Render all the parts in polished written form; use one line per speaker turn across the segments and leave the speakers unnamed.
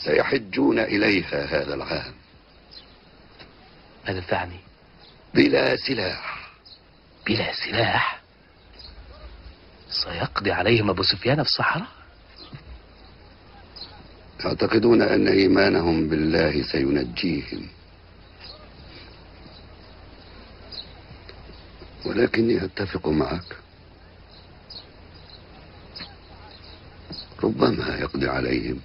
سيحجون إليها هذا العام.
ماذا تعني؟
بلا سلاح.
بلا سلاح؟ سيقضي عليهم أبو سفيان في الصحراء؟
يعتقدون أن إيمانهم بالله سينجيهم، ولكني أتفق معك، ربما يقضي عليهم.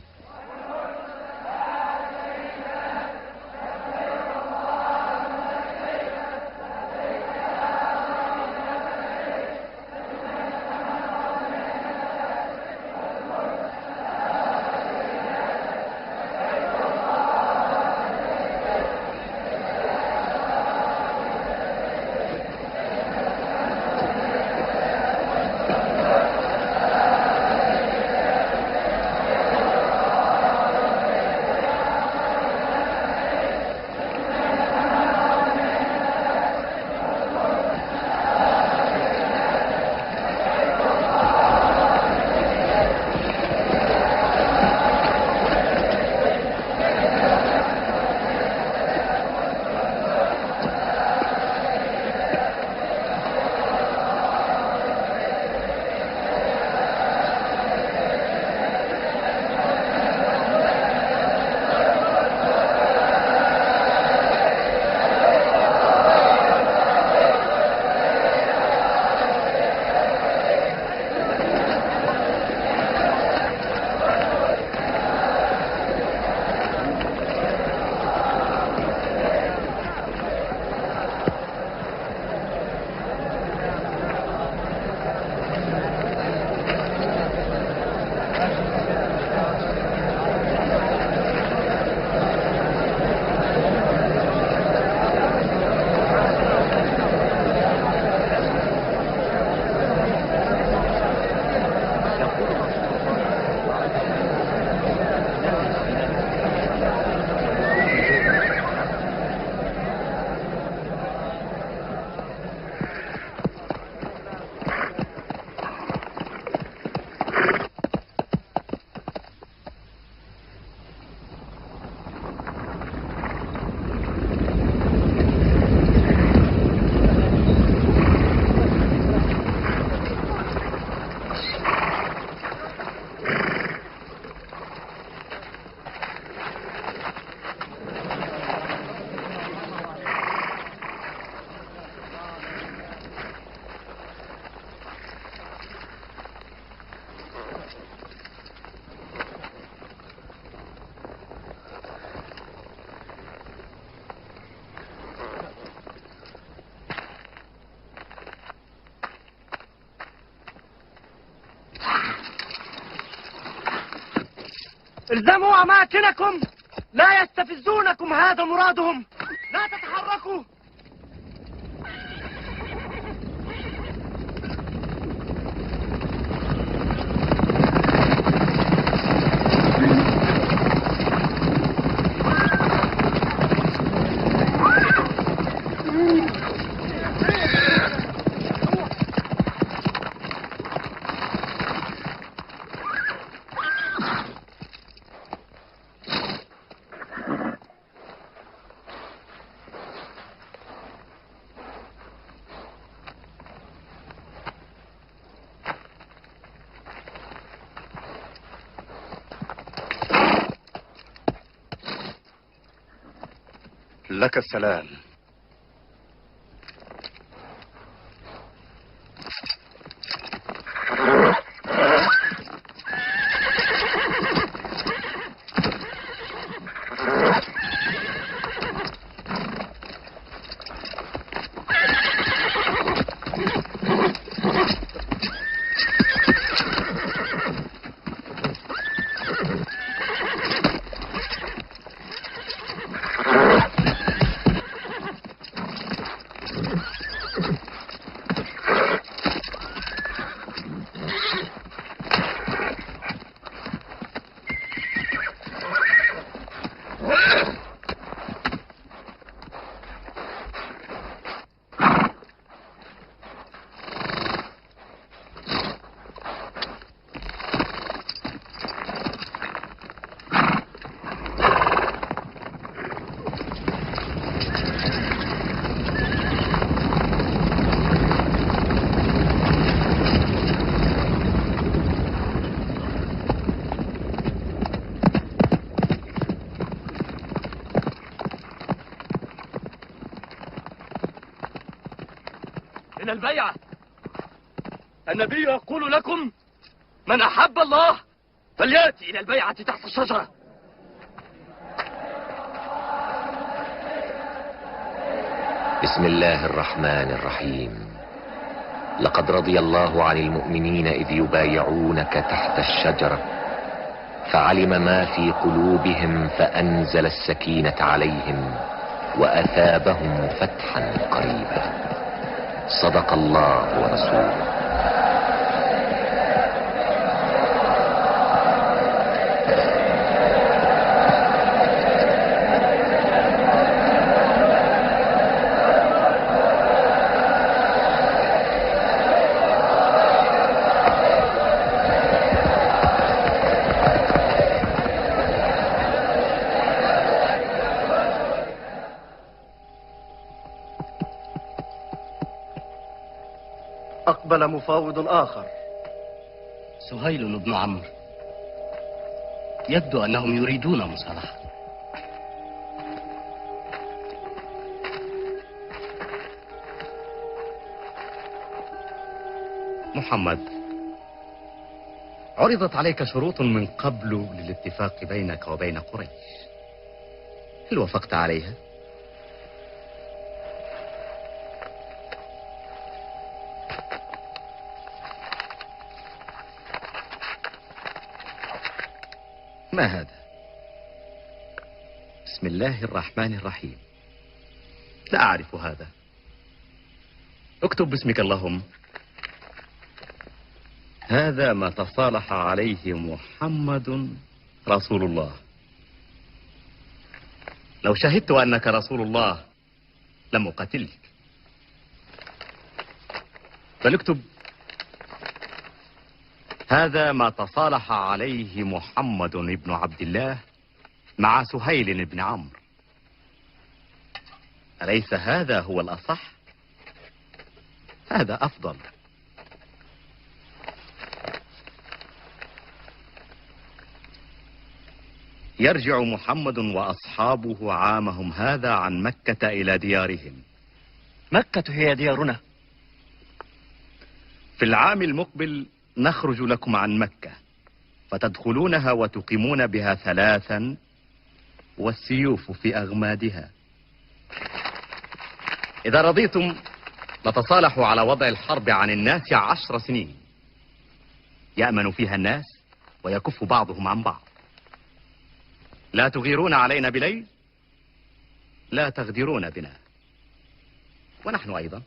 الزموا أماكنكم، لا يستفزونكم، هذا مرادهم، لا تتحركوا.
لك السلام.
البيعة. النبي يقول لكم: من أحب الله فليأتي إلى البيعة تحت الشجرة.
بسم الله الرحمن الرحيم. لقد رضي الله عن المؤمنين إذ يبايعونك تحت الشجرة فعلم ما في قلوبهم فأنزل السكينة عليهم وأثابهم فتحا قريبا. صدق الله ورسوله.
أقبل مفاوض آخر. سهيل بن عمرو. يبدو أنهم يريدون مصالحة.
محمد، عرضت عليك شروط من قبل للاتفاق بينك وبين قريش، هل وافقت عليها؟ ما هذا؟ بسم الله الرحمن الرحيم. لا أعرف هذا. اكتب باسمك اللهم. هذا ما تصالح عليه محمد رسول الله. لو شهدت أنك رسول الله لم أقاتلك. بل اكتب: هذا ما تصالح عليه محمد بن عبد الله مع سهيل بن عمرو. أليس هذا هو الأصح؟ هذا أفضل. يرجع محمد وأصحابه عامهم هذا عن مكة إلى ديارهم.
مكة هي ديارنا.
في العام المقبل نخرج لكم عن مكة فتدخلونها وتقيمون بها 3 والسيوف في أغمادها. إذا رضيتم نتصالح على وضع الحرب عن الناس 10 سنين يأمن فيها الناس ويكف بعضهم عن بعض. لا تغيرون علينا بليل، لا تغدرون بنا، ونحن أيضا.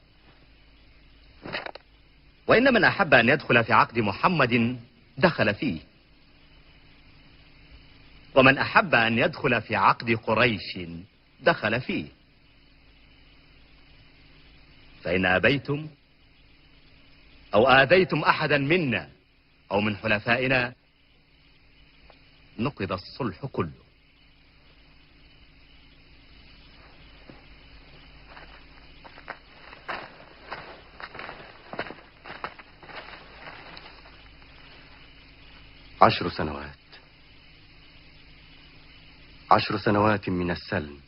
وإن من أحب أن يدخل في عقد محمد دخل فيه، ومن أحب أن يدخل في عقد قريش دخل فيه. فإن أبيتم أو آذيتم أحدا منا أو من حلفائنا نقض الصلح كله.
عشر سنوات من السلم.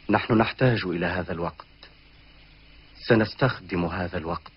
نحن نحتاج إلى هذا الوقت. سنستخدم هذا الوقت